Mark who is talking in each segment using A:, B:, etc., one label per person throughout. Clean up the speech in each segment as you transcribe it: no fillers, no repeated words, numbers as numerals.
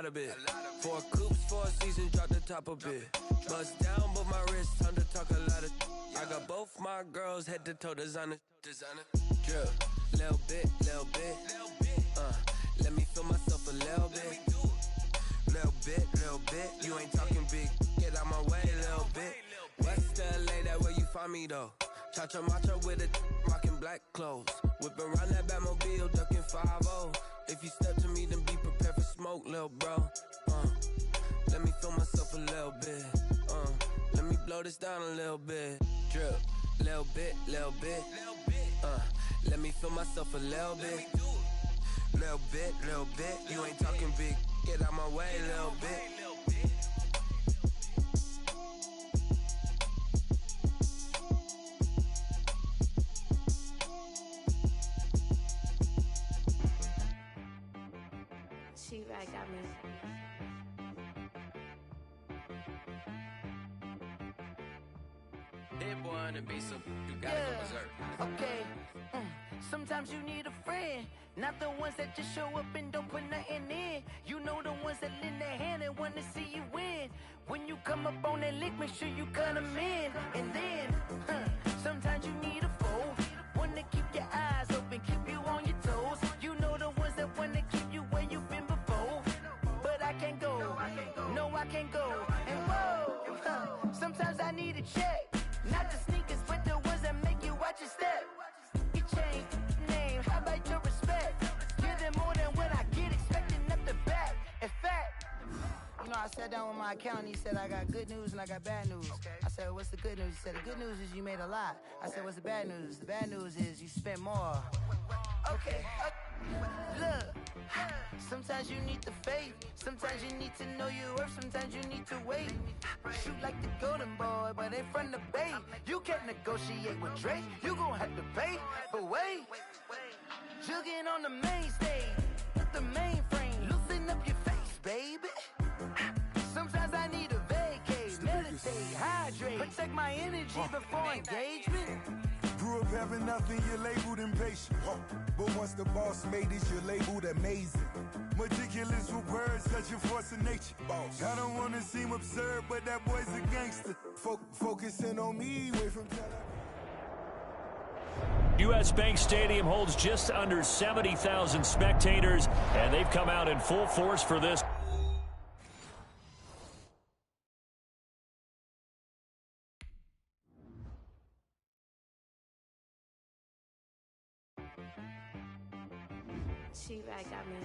A: lot of it. 4 coops, 4 seasons, drop the top a bit. Bust down, but my wrist, time to talk a lot of. I got both my girls head to toe designer. Drip, little bit. Let me feel myself a little bit. Little bit. You ain't talking big. Get out my way, little bit. West LA, that where you find me though. Cha-cha matcha with a rockin' black clothes. Whippin' around that Batmobile, duckin' 5-0. If you step to me, then be prepared for smoke, lil' bro. Let me feel myself a little bit. Let me blow this down a little bit. Drip, little bit. Let me feel myself a little bit. Little bit. You ain't talking big. Get out my way, little bit.
B: She-Rag got me.
A: Hit boy on the beat, so you gotta go berserk.
C: Okay. Sometimes you need a friend, not the ones that just show up and don't put nothing in. You know the ones that lend their hand and wanna see you win. When you come up on that lick, make sure you cut them in. And then, sometimes you need a foe, one to keep your eyes open, keep you on your toes. You know the ones that wanna keep you where you've been before. But I can't go, no I can't go. And whoa, sometimes I need a check. Not the sneakers, but the ones that make you watch your step. Your chain, name, how about your respect? Give them more than what I get, expecting up the back. In fact, you know, I sat down with my accountant, he said I got good news and I got bad news. I said, what's the good news? He said, the good news is you made a lot. I said, what's the bad news? The bad news is you spent more. Okay, look, sometimes you need the faith, sometimes you need to know your worth, sometimes you need to wait. Shoot like the golden boy, but in front of the bay. You can't negotiate with Drake, you gon' have to pay. But wait, jugging on the main stage, with the mainframe, loosen up your face, baby. Sometimes I need a vacate, meditate, hydrate, protect my energy before engagement.
D: Grew up having nothing, you're labeled impatient. But once the boss made it, you're labeled amazing. Meticulous with words, such a force of nature. I don't wanna seem absurd, but that boy's a gangster. Focusing on me, away from Tel Aviv.
E: U.S. Bank Stadium holds just under 70,000 spectators, and they've come out in full force for this.
B: She-Rag got me.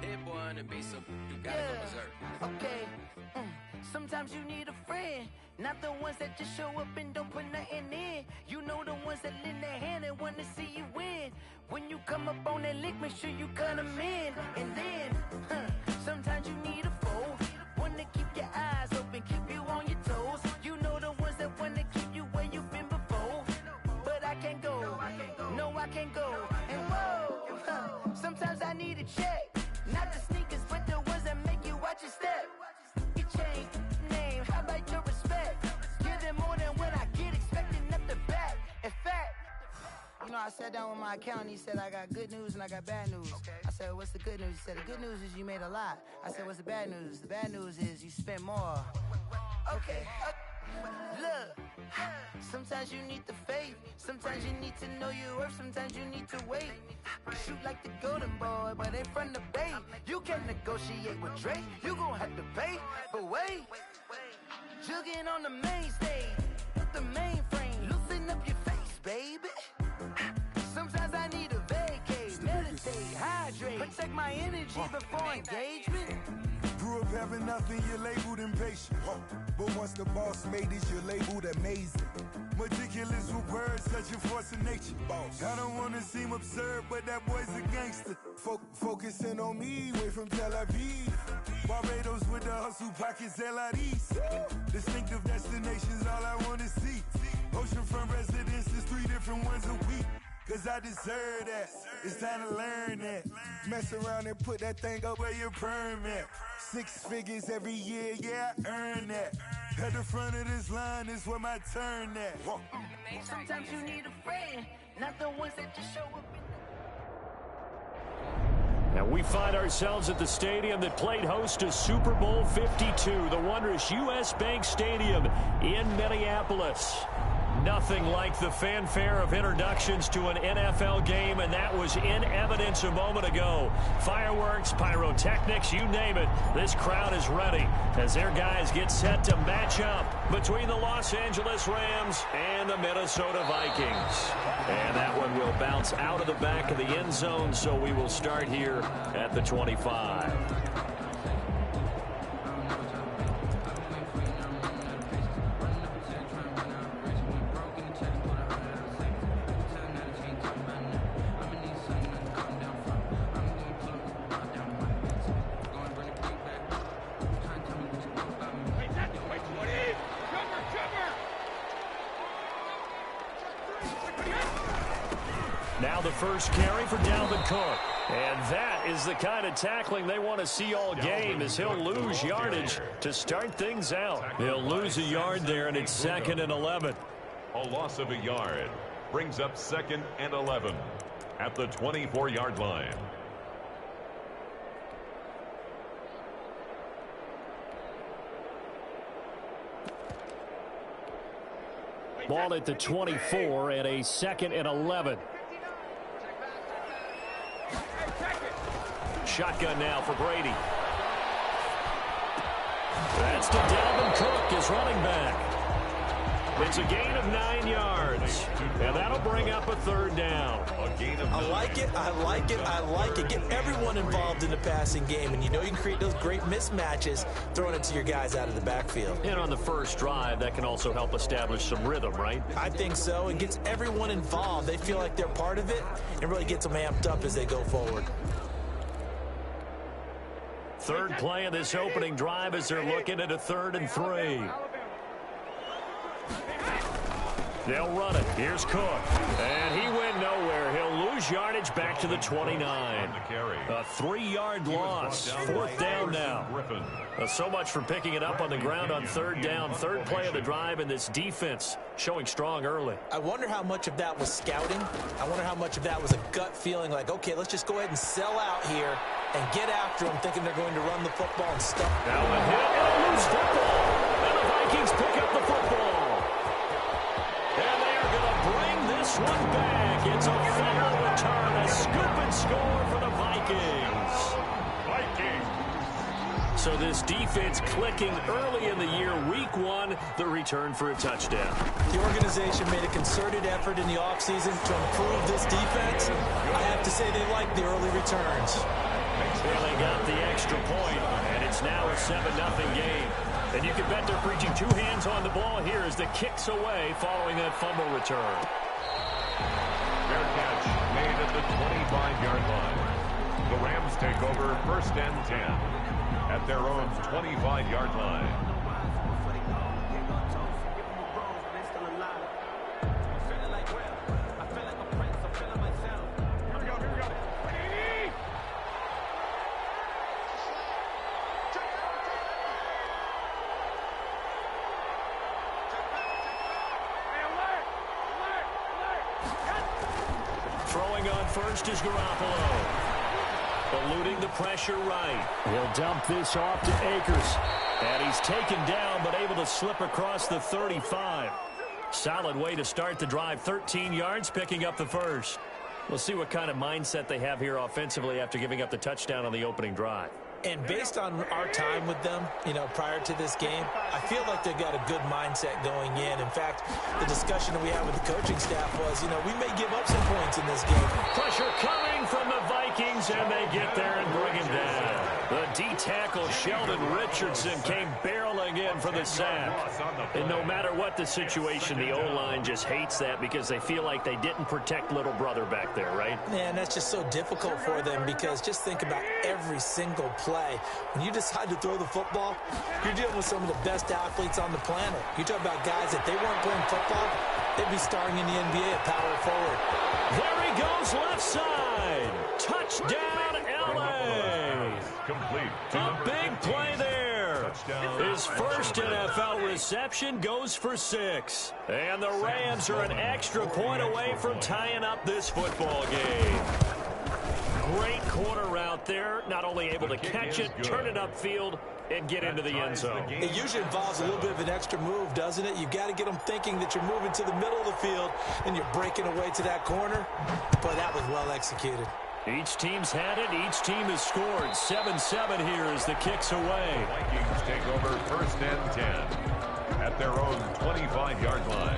A: Hit boy on the beat, so you gotta go berserk.
C: Okay, sometimes you need a friend, not the ones that just show up and don't put nothing in. You know the ones that lend their hand and wanna see you win. When you come up on that lick, make sure you cut them in. And then, sometimes you need a foe, one to keep your eyes open, keep you on your toes. You know the ones that wanna keep you where you've been before. But I can't go, no I can't go. And whoa, sometimes I need a check. Not the sneakers, but the ones that make you watch your step. Your chain, name, how about your respect? Give them more than what I get, expecting up the back. In fact, you know, I sat down with my accountant, he said I got good news and I got bad news. I said, what's the good news? He said, the good news is you made a lot. I said, what's the bad news? The bad news is you spent more. Okay, look, sometimes you need the faith, sometimes you need to know your worth, sometimes you need to wait. Shoot like the golden boy, but in front of the bay. You can't negotiate with Drake, you gon' have to pay. But wait, jugging on the main stage, with the mainframe, loosen up your face, baby. Sometimes I need a vacate, meditate, hydrate, protect my energy before engagement.
D: Grew up having nothing, you're labeled impatient. But once the boss made it, you're labeled amazing. Meticulous with words, such a force of nature. I don't wanna seem absurd, but that boy's a gangster. Focusing on me, away from Tel Aviv. Barbados with the hustle pockets, LIDs. Distinctive destinations, all I wanna see. Oceanfront residences, 3 different ones a week. Cause I deserve that, it's time to learn that. Mess around and put that thing up where your permit. 6 figures every year, yeah, I earn that. At the front of this line is where my turn at.
C: Sometimes you need a friend, not the ones that just show up in.
E: And we find ourselves at the stadium that played host to Super Bowl 52, the wondrous U.S. Bank Stadium in Minneapolis. Nothing like the fanfare of introductions to an NFL game, and that was in evidence a moment ago. Fireworks, pyrotechnics, you name it. This crowd is ready as their guys get set to match up between the Los Angeles Rams and the Minnesota Vikings. And that one will bounce out of the back of the end zone, so we will start here at the 25. Now the first carry for Dalvin Cook. And that is the kind of tackling they want to see all game, as he'll lose yardage to start things out. He'll lose a yard there, and it's 2nd and 11.
F: A loss of a yard brings up 2nd and 11 at the 24-yard line.
E: Ball at the 24 and a 2nd and 11. Shotgun now for Brady. That's to Dalvin Cook, his running back. It's a gain of 9 yards, and that'll bring up a 3rd down.
G: I like it, I like it, I like it. Get everyone involved in the passing game, and you know you can create those great mismatches throwing it to your guys out of the backfield.
E: And on the first drive, that can also help establish some rhythm, right?
G: I think so. It gets everyone involved. They feel like they're part of it, and really gets them amped up as they go forward.
E: Third play of this opening drive as they're looking at a 3rd and 3. They'll run it. Here's Cook. And he went nowhere. He'll lose yardage back to the 29. A 3-yard loss. 4th down now. So much for picking it up on the ground on 3rd down. 3rd play of the drive, and this defense showing strong early.
G: I wonder how much of that was scouting. I wonder how much of that was a gut feeling like, okay, let's just go ahead and sell out here and get after them, thinking they're going to run the football and stuff.
E: Now a hit and a loose football. And the Vikings pick up the football. And they are going to bring this one back. It's a federal return, a scoop and score for the Vikings. So this defense clicking early in the year. Week 1, the return for a touchdown.
G: The organization made a concerted effort in the offseason to improve this defense. I have to say they like the early returns.
E: Well, they got the extra point, and it's now a 7-0 game. And you can bet they're preaching 2 hands on the ball here as the kick's away following that fumble return.
F: Fair catch made at the 25-yard line. The Rams take over 1st and 10 at their own 25-yard line.
E: Throwing on first is Garoppolo. Eluding the pressure right. He'll dump this off to Akers. And he's taken down, but able to slip across the 35. Solid way to start the drive. 13 yards, picking up the first. We'll see what kind of mindset they have here offensively after giving up the touchdown on the opening drive.
G: And based on our time with them, prior to this game, I feel like they've got a good mindset going in. In fact, the discussion that we had with the coaching staff was, we may give up some points in this game.
E: Pressure coming from the Vikings, and they get there and bring him down. The D-tackle, Sheldon Richardson, came barreling in for the sack. And no matter what the situation, the O-line just hates that because they feel like they didn't protect little brother back there, right?
G: Yeah, and that's just so difficult for them because just think about every single play. When you decide to throw the football, you're dealing with some of the best athletes on the planet. You talk about guys, if they weren't playing football, they'd be starring in the NBA at power forward.
E: There he goes, left side. Touchdown, L.A.
F: Complete.
E: A big play there. His first NFL reception goes for 6. And the Rams are an extra point away from tying up this football game. Great corner route there. Not only able to catch it, turn it upfield, and get into the end zone.
G: It usually involves a little bit of an extra move, doesn't it? You've got to get them thinking that you're moving to the middle of the field and you're breaking away to that corner. But that was well executed.
E: Each team's had it. Each team has scored. 7-7 here as the kick's away.
F: Vikings take over 1st and 10 at their own 25-yard line.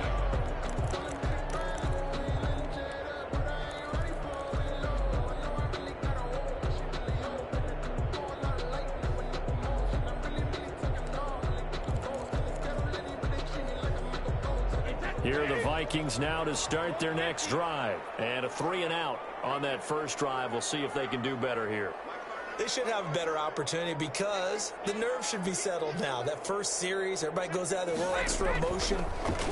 E: Here are the Vikings now to start their next drive. And a 3-and-out on that first drive. We'll see if they can do better here.
G: They should have a better opportunity because the nerves should be settled now. That first series, everybody goes out with a little extra emotion.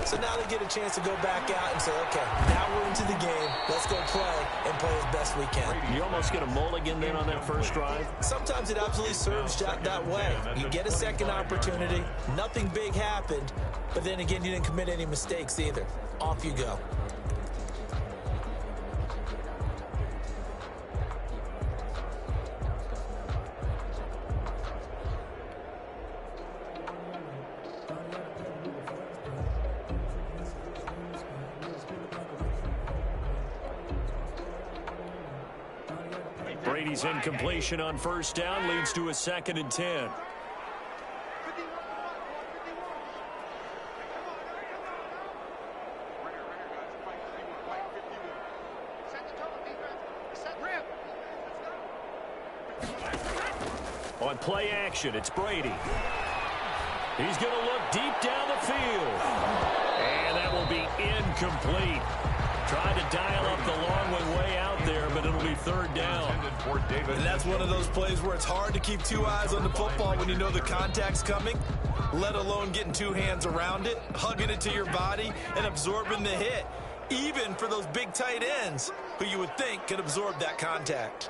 G: So now they get a chance to go back out and say, okay, now we're into the game. Let's go play and play as best we can.
E: You almost get a mulligan then on that first drive?
G: Sometimes it absolutely serves that way. You get a second opportunity. Nothing big happened. But then again, you didn't commit any mistakes either. Off you go.
E: Brady's incompletion on first down leads to a 2nd and 10. On play action, it's Brady. He's going to look deep down the field. And that will be incomplete. Tried to dial up the long one way out there, but it'll be 3rd down.
G: And that's one of those plays where it's hard to keep 2 eyes on the football when you know the contact's coming, let alone getting 2 hands around it, hugging it to your body, and absorbing the hit, even for those big tight ends who you would think could absorb that contact.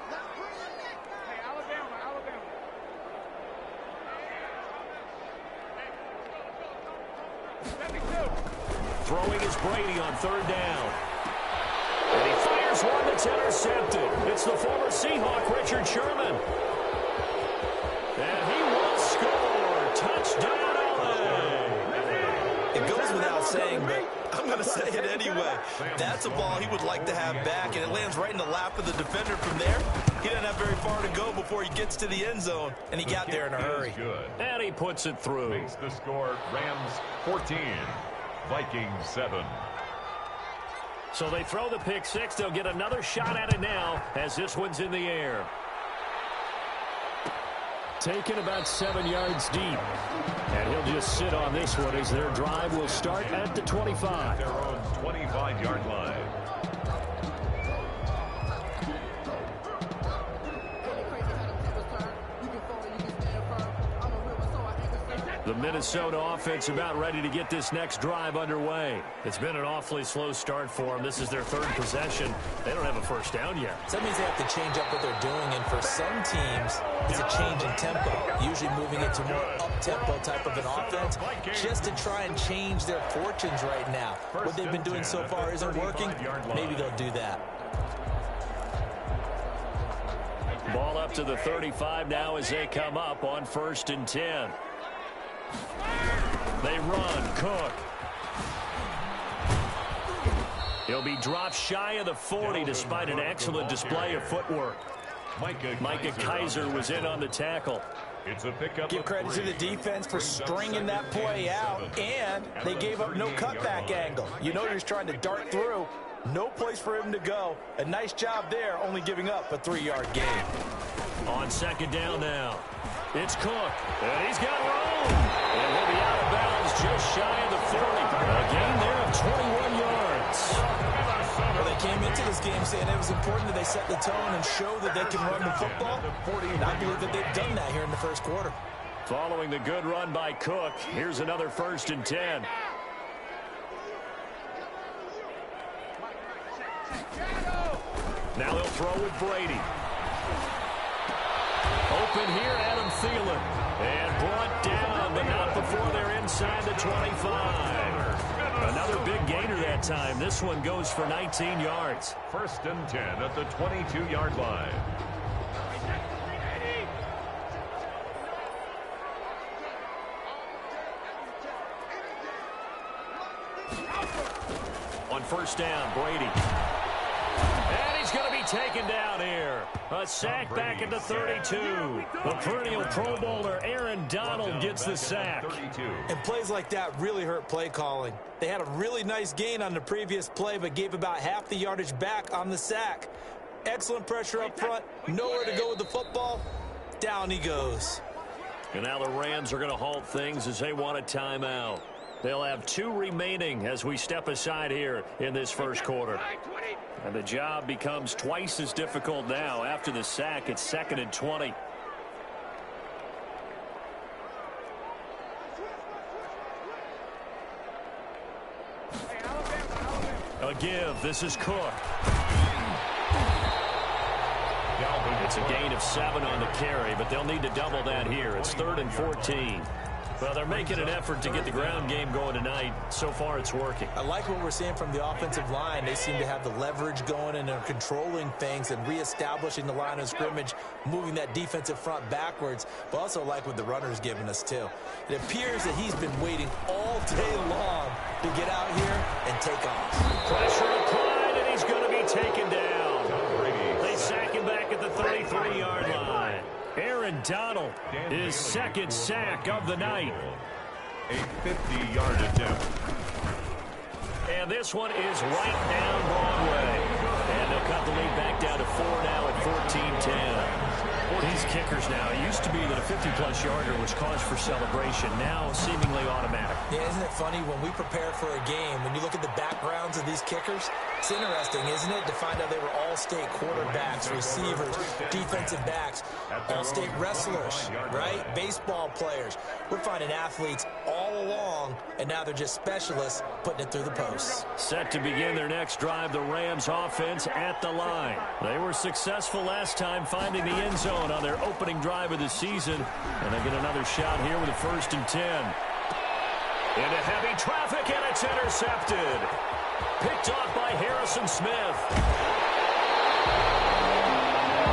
E: Throwing is Brady on 3rd down. And he fires one that's intercepted. It's the former Seahawk, Richard Sherman. And he will score. Touchdown, LA.
G: It goes without saying, but I'm going to say it anyway. That's a ball he would like to have back, and it lands right in the lap of the defender from there. He doesn't have very far to go before he gets to the end zone, and he got there in a hurry.
E: And he puts it through.
F: Makes the score Rams 14, Vikings 7.
E: So they throw the pick 6. They'll get another shot at it now as this one's in the air. Taken about 7 yards deep. And he'll just sit on this one as their drive will start at the 25.
F: Their own 25-yard line.
E: The Minnesota offense about ready to get this next drive underway. It's been an awfully slow start for them. This is their 3rd possession. They don't have a first down yet.
G: So that means they have to change up what they're doing, and for some teams, it's a change in tempo, usually moving it to more up-tempo type of an offense, just to try and change their fortunes right now. What they've been doing so far isn't working. Maybe they'll do that.
E: Ball up to the 35 now as they come up on 1st and 10. They run. Cook. He'll be dropped shy of the 40 despite an excellent display of footwork. Micah Kiser was in on the tackle.
F: It's a pickup.
G: Give credit to the defense for stringing that play out, and they gave up no cutback angle. You know you're trying to dart through. No place for him to go. A nice job there, only giving up a 3-yard gain.
E: On 2nd down now. It's Cook, and he's got room. And he'll be out of bounds just shy of the 40. A gain there of 21 yards.
G: Well, they came into this game saying it was important that they set the tone and show that they can run the football. And I believe that they've done that here in the first quarter.
E: Following the good run by Cook, here's another 1st and 10. Now they'll throw with Brady. Open here, Adam Thielen. And brought down, but not before they're inside the 25. Another big gainer that time. This one goes for 19 yards.
F: 1st and 10 at the 22-yard line.
E: On 1st down, Brady. And he's going to be taken down here. A sack back at the 32. The perennial Pro Bowler Aaron Donald gets the sack.
G: And plays like that really hurt play calling. They had a really nice gain on the previous play, but gave about half the yardage back on the sack. Excellent pressure up front. Nowhere to go with the football. Down he goes.
E: And now the Rams are going to halt things as they want a timeout. They'll have 2 remaining as we step aside here in this first quarter. And the job becomes twice as difficult now. After the sack, it's 2nd and 20. A give. This is Cook. It's a gain of 7 on the carry, but they'll need to double that here. It's 3rd and 14. Well, they're making an effort to get the ground game going tonight. So far, it's working.
G: I like what we're seeing from the offensive line. They seem to have the leverage going, and they're controlling things and reestablishing the line of scrimmage, moving that defensive front backwards, but also like what the runner's giving us, too. It appears that he's been waiting all day long to get out here and take off.
E: Pressure applied, and he's going to be taken down. They sack him back at the 33-yard line. Aaron Donald, his 2nd sack of the night.
F: A 50-yard attempt.
E: And this one is right down Broadway. And they'll cut the lead back down to 4 now at 14-10. These kickers now, it used to be that a 50-plus yarder was cause for celebration. Now seemingly automatic.
G: Yeah, isn't it funny when we prepare for a game, when you look at the backgrounds of these kickers, it's interesting, isn't it, to find out they were all-state quarterbacks, receivers, defensive backs, all-state wrestlers, right? Baseball players. We're finding athletes all along, and now they're just specialists putting it through the posts.
E: Set to begin their next drive, the Rams offense at the line. They were successful last time finding the end zone on their opening drive of the season, and they get another shot here with a 1st and 10. Into heavy traffic, and it's intercepted. Picked off by Harrison Smith.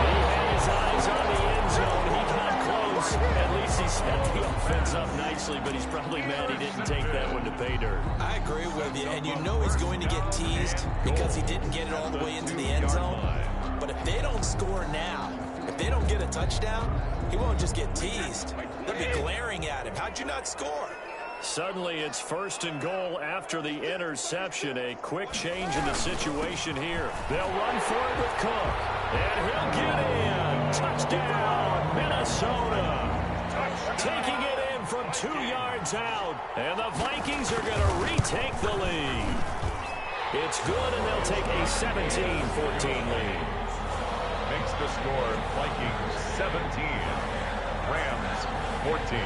E: He had his eyes on the end zone. He got close. At least he set the offense up nicely, but he's probably mad he didn't take that one to pay dirt.
G: I agree with you, and you know he's going to get teased because he didn't get it all the way into the end zone. But if they don't score now, if they don't get a touchdown, he won't just get teased. They'll be glaring at him. How'd you not score?
E: Suddenly, it's 1st and goal after the interception. A quick change in the situation here. They'll run for it with Cook. And he'll get in. Touchdown, Minnesota. Taking it in from 2 yards out. And the Vikings are going to retake the lead. It's good, and they'll take a 17-14 lead.
F: Makes the score Vikings 17, Rams 14.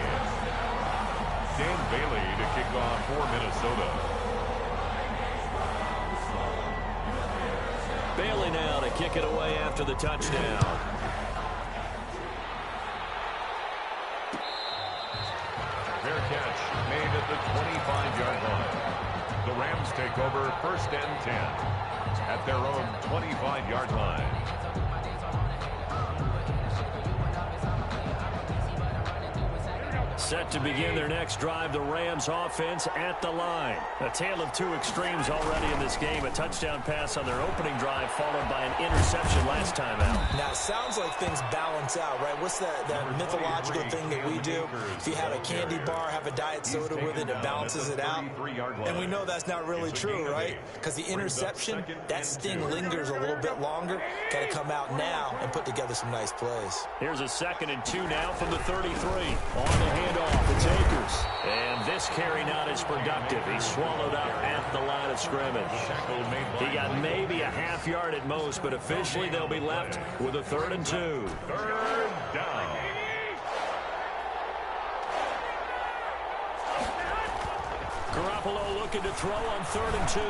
F: Dan Bailey to kick off for Minnesota.
E: Bailey now to kick it away after the touchdown.
F: Fair catch made at the 25-yard line. The Rams take over 1st and 10 at their own 25-yard line.
E: Set to begin their next drive, the Rams offense at the line. A tale of 2 extremes already in this game. A touchdown pass on their opening drive followed by an interception last time out.
G: Now, it sounds like things balance out, right? What's that mythological thing that we do? If you have a candy bar, have a diet soda with it, it balances it out. And we know that's not really true, right? Because the interception, that sting lingers a little bit longer. Got to come out now and put together some nice plays.
E: Here's a 2nd and 2 now from the 33. On the handoff, it's Akers. And this carry not as productive. He's swallowed up at the line of scrimmage. He got maybe a half yard at most, but officially they'll be left with a 3rd and 2.
F: 3rd down.
E: Garoppolo looking to throw on 3rd and 2.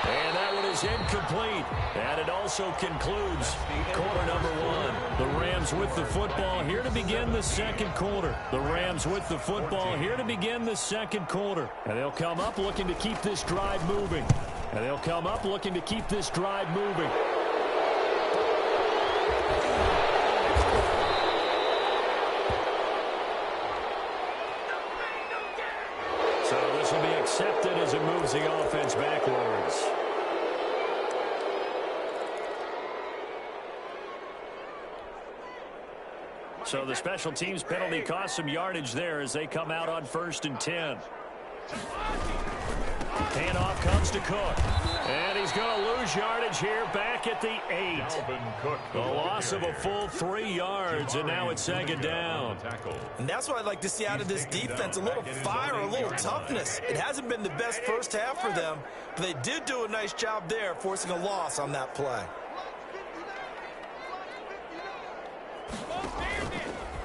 E: And that one is is incomplete. And it also concludes quarter number one. The Rams with the football here to begin the second quarter. The Rams with the football here to begin the second quarter. And they'll come up looking to keep this drive moving. And they'll come up looking to keep this drive moving. So this will be accepted as it moves the offense backwards. So the special teams penalty cost some yardage there as they come out on 1st and 10. Handoff comes to Cook. And he's going to lose yardage here back at the 8. The loss of a full 3 yards, and now it's second down.
G: And that's what I'd like to see out of this defense, a little fire, a little toughness. It hasn't been the best first half for them, but they did do a nice job there, forcing a loss on that play.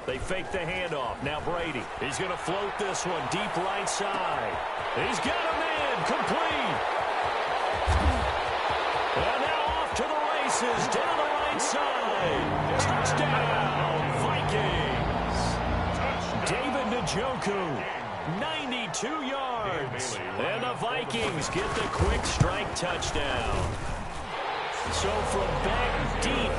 E: They fake the handoff. Now Brady. He's going to float this one deep right side. He's got him in. Complete. And now off to the races. Down the right side. Touchdown, Vikings. David Njoku. 92 yards. And the Vikings get the quick strike touchdown. So from back deep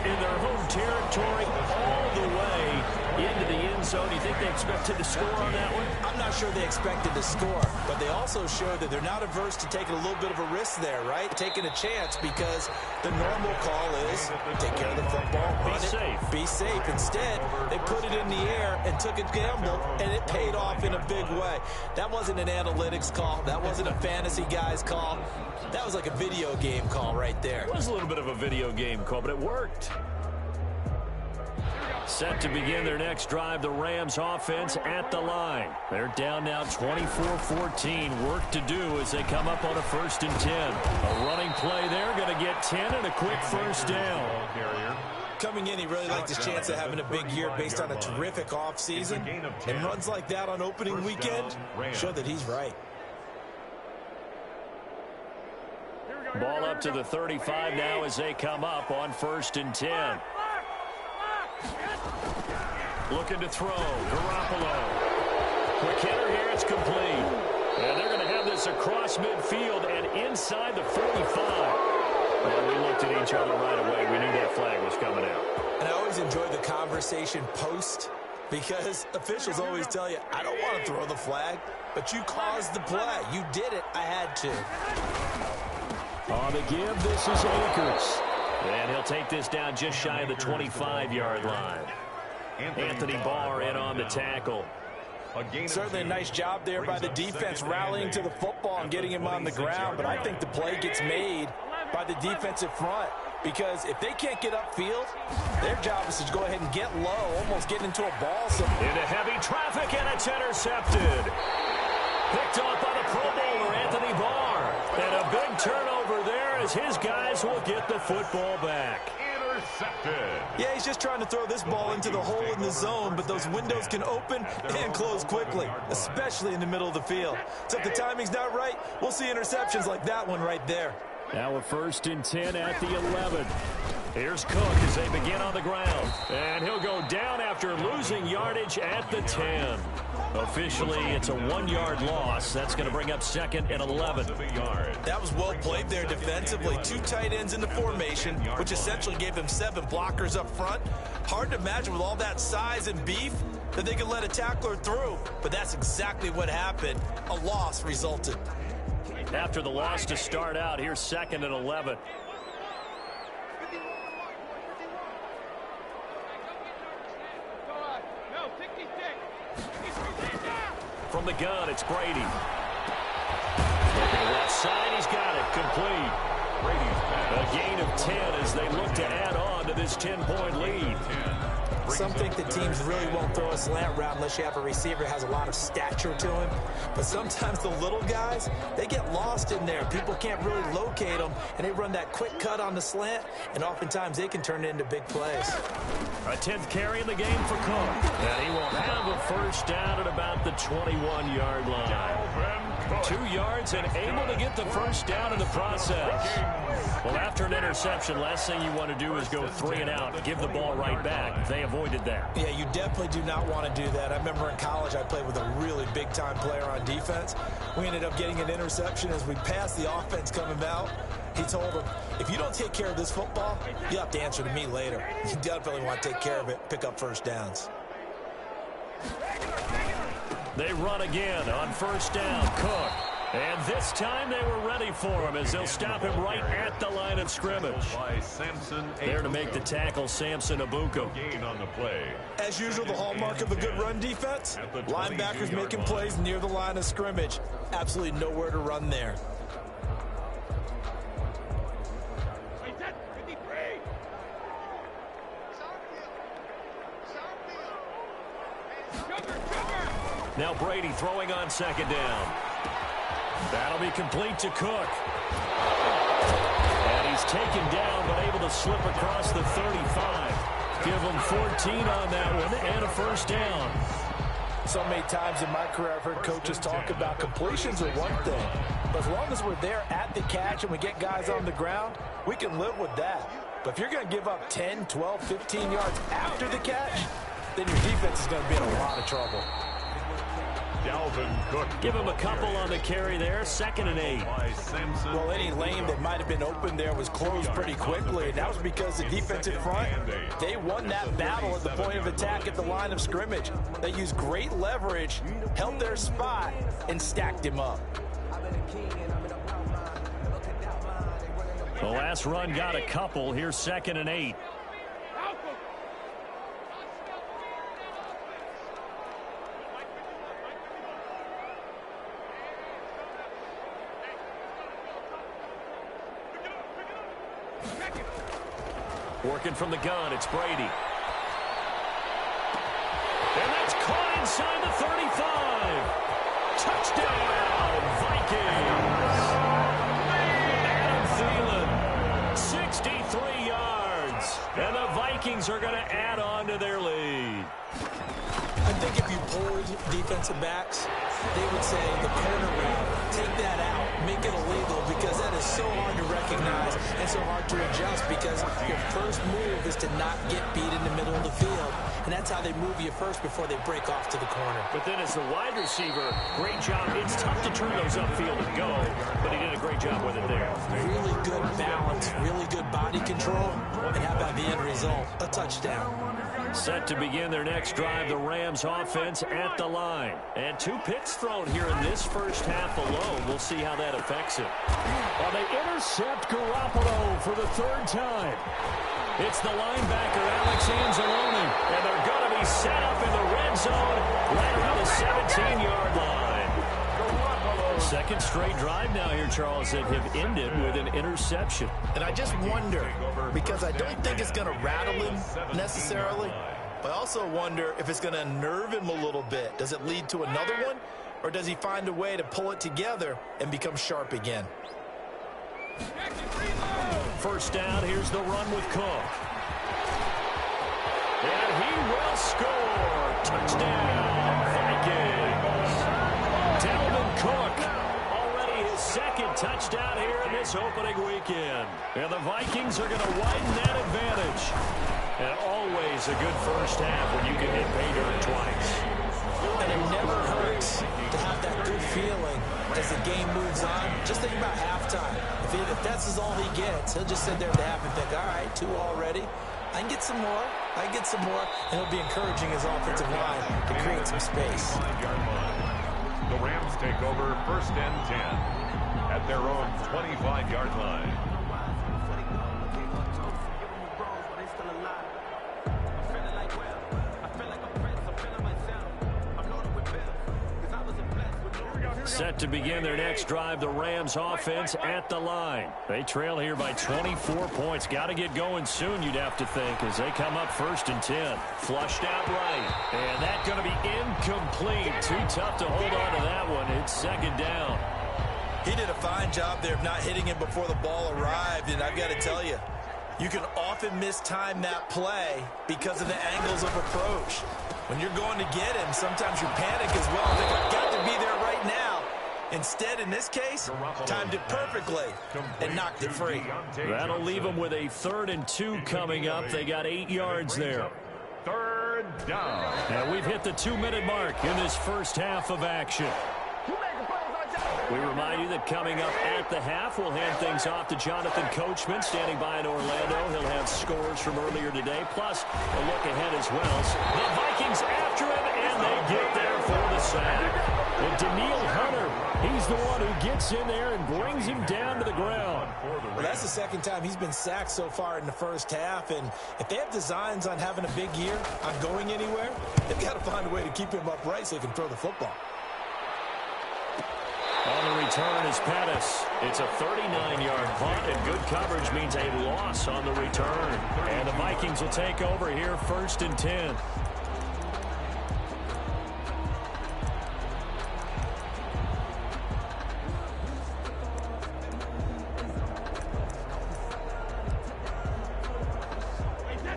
E: in their home territory, all the way into the end zone, do you think they expected to score on that one?
G: I'm not sure they expected to score, but they also showed that they're not averse to taking a little bit of a risk there, right? Taking a chance, because the normal call is take care of the football, run it, be safe. Instead, they put it in the air and took a gamble, and it paid off in a big way. That wasn't an analytics call. That wasn't a fantasy guy's call. That was like a video game call right there.
E: It was a little bit of a video game call, but it worked. Set to begin their next drive, the Rams offense at the line. They're down now 24-14. Work to do as they come up on a 1st and 10. A running play there, going to get 10 and a quick first down.
G: Coming in, he really liked his chance of having a big year based on a terrific offseason. And runs like that on opening weekend show that he's right.
E: Ball up to the 35 now as they come up on 1st and 10. Looking to throw. Garoppolo. Quick hitter here. It's complete. And they're going to have this across midfield and inside the 45. Well, we looked at each other right away. We knew that flag was coming out.
G: And I always enjoy the conversation post, because officials always tell you, I don't want to throw the flag, but you caused the play. You did it. I had to.
E: On the give, this is Akers. And he'll take this down just shy of the 25-yard line. Anthony Barr in on the tackle.
G: Certainly a nice job there by the defense rallying to the football and getting him on the ground, but I think the play gets made by the defensive front, because if they can't get upfield, their job is to go ahead and get low, almost get into a ball.
E: Into heavy traffic, and it's intercepted. Picked off by the Pro Bowler, Anthony Barr. And a big turnover there as his guys will get the football back.
F: Intercepted.
G: Yeah, he's just trying to throw this ball into the hole in the zone, but those windows can open and close quickly, especially in the middle of the field. So if the timing's not right, we'll see interceptions like that one right there.
E: Now a 1st and 10 at the 11. Here's Cook as they begin on the ground. And he'll go down after losing yardage at the 10. Officially, it's a 1-yard loss. That's going to bring up 2nd and 11.
G: That was well played there defensively. 2 tight ends in the formation, which essentially gave them 7 blockers up front. Hard to imagine with all that size and beef that they could let a tackler through. But that's exactly what happened. A loss resulted.
E: After the loss to start out, here's 2nd and 11. From the gun, it's Brady. Looking left side, he's got it. Complete. A gain of 10 as they look to add on to this 10-point lead.
G: Some think that teams really won't throw a slant route unless you have a receiver who has a lot of stature to him. But sometimes the little guys, they get lost in there. People can't really locate them, and they run that quick cut on the slant, and oftentimes they can turn it into big plays.
E: A 10th carry in the game for Cook. And he will have a first down at about the 21-yard line. 2 yards and able to get the first down in the process. Well, after an interception, last thing you want to do is go 3 and out, give the ball right back. They avoided that.
G: Yeah, you definitely do not want to do that. I remember in college I played with a really big-time player on defense. We ended up getting an interception as we passed the offense coming out. He told him, if you don't take care of this football, you have to answer to me later. You definitely want to take care of it, pick up first downs.
E: They run again on first down. Cook. And this time they were ready for him as they'll stop him right at the line of scrimmage. There to make the tackle, Samson Abuko.
F: Gain on the play.
G: As usual, the hallmark of a good run defense, linebackers making plays near the line of scrimmage. Absolutely nowhere to run there.
E: Now Brady throwing on second down. That'll be complete to Cook. And he's taken down, but able to slip across the 35. Give him 14 on that one and a first down.
G: So many times in my career I've heard coaches talk about completions are one thing. But as long as we're there at the catch and we get guys on the ground, we can live with that. But if you're going to give up 10, 12, 15 yards after the catch, then your defense is going to be in a lot of trouble.
F: Dalvin Cook.
E: Give him a couple on the carry there. 2nd and 8.
G: Well, any lane that might have been open there was closed pretty quickly, and that was because the defensive front, they won that battle at the point of attack at the line of scrimmage. They used great leverage, held their spot, and stacked him up.
E: The last run got a couple. Here's 2nd and 8. Working from the gun, it's Brady. And that's caught inside the 35. Touchdown, Vikings. Adam Thielen, 63 yards. And the Vikings are going to add on to their lead.
G: I think if you polled defensive backs, they would say the corner route, take that out, make it illegal, because that is so hard to recognize and so hard to adjust, because your first move is to not get beat in the middle of the field. And that's how they move you first before they break off to the corner.
E: But then as the wide receiver, great job. It's tough to turn those upfield and go, but he did a great job with it there.
G: Really good balance, really good body control, and how about the end result? A touchdown.
E: Set to begin their next drive, the Rams offense at the line. And 2 picks thrown here in this first half alone. We'll see how that affects it. Well, they intercept Garoppolo for the 3rd time. It's the linebacker, Alex Anzalone, and they're going to be set up in the red zone right around the 17-yard line. Second straight drive now here, Charles, that have ended with an interception.
G: And I just wonder, because I don't think it's going to rattle him necessarily, but I also wonder if it's going to unnerve him a little bit. Does it lead to another one, or does he find a way to pull it together and become sharp again?
E: First down, here's the run with Cook. And he will score. Touchdown, Vikings. Dalvin Cook, already his 2nd touchdown here in this opening weekend. And the Vikings are going to widen that advantage. And always a good first half when you can hit pay dirt twice.
G: And it never hurts to have that good feeling as the game moves on. Just think about halftime. If that's all he gets, he'll just sit there at the half and think, all right, 2 already. I can get some more. I can get some more. And he'll be encouraging his offensive line to create some space.
F: The Rams take over 1st and 10 at their own 25-yard line.
E: Set to begin their next drive, the Rams offense at the line. They trail here by 24 points. Got to get going soon, you'd have to think, as they come up 1st and 10. Flushed out right. And that's going to be incomplete. Too tough to hold on to that one. It's 2nd down.
G: He did a fine job there of not hitting him before the ball arrived, and I've got to tell you, you can often mistime that play because of the angles of approach. When you're going to get him, sometimes you panic as well. I think I've got to be there right now. Instead, in this case, timed it perfectly and knocked it free.
E: That'll leave them with a 3rd and 2 coming up. They got 8 yards there.
F: 3rd down.
E: And we've hit the 2-minute mark in this first half of action. We remind you that coming up at the half, we'll hand things off to Jonathan Coachman, standing by in Orlando. He'll have scores from earlier today, plus a look ahead as well. The Vikings after him, and they get there for the sack. And Danielle Hunter, he's the one who gets in there and brings him down to the ground.
G: Well, that's the second time he's been sacked so far in the first half, and if they have designs on having a big year, on going anywhere, they've got to find a way to keep him upright so he can throw the football.
E: On the return is Pettis. It's a 39-yard punt, and good coverage means a loss on the return. And the Vikings will take over here, 1st and 10.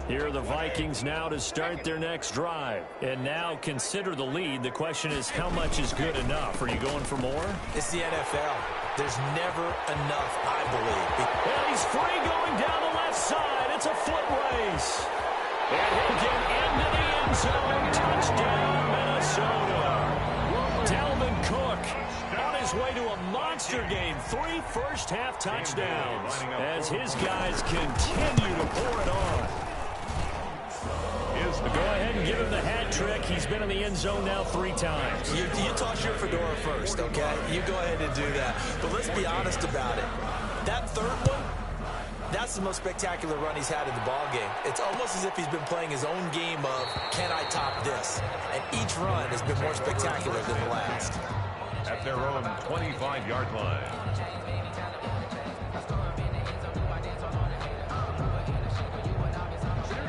E: Here are the Vikings now to start their next drive. And now consider the lead. The question is, how much is good enough? Are you going for more?
G: It's the NFL. There's never enough, I believe.
E: And he's free going down the left side. It's a foot race. And he'll get into the end zone. Touchdown, Minnesota. Dalvin Cook on his way to a monster game. 3 first-half touchdowns as his guys continue to pour it on. Go ahead and give him the hat trick. He's been in the end zone now 3 times.
G: You toss your fedora first, okay? You go ahead and do that. But let's be honest about it. That third one, that's the most spectacular run he's had in the ballgame. It's almost as if he's been playing his own game of, can I top this? And each run has been more spectacular than the last.
F: At their own 25-yard line.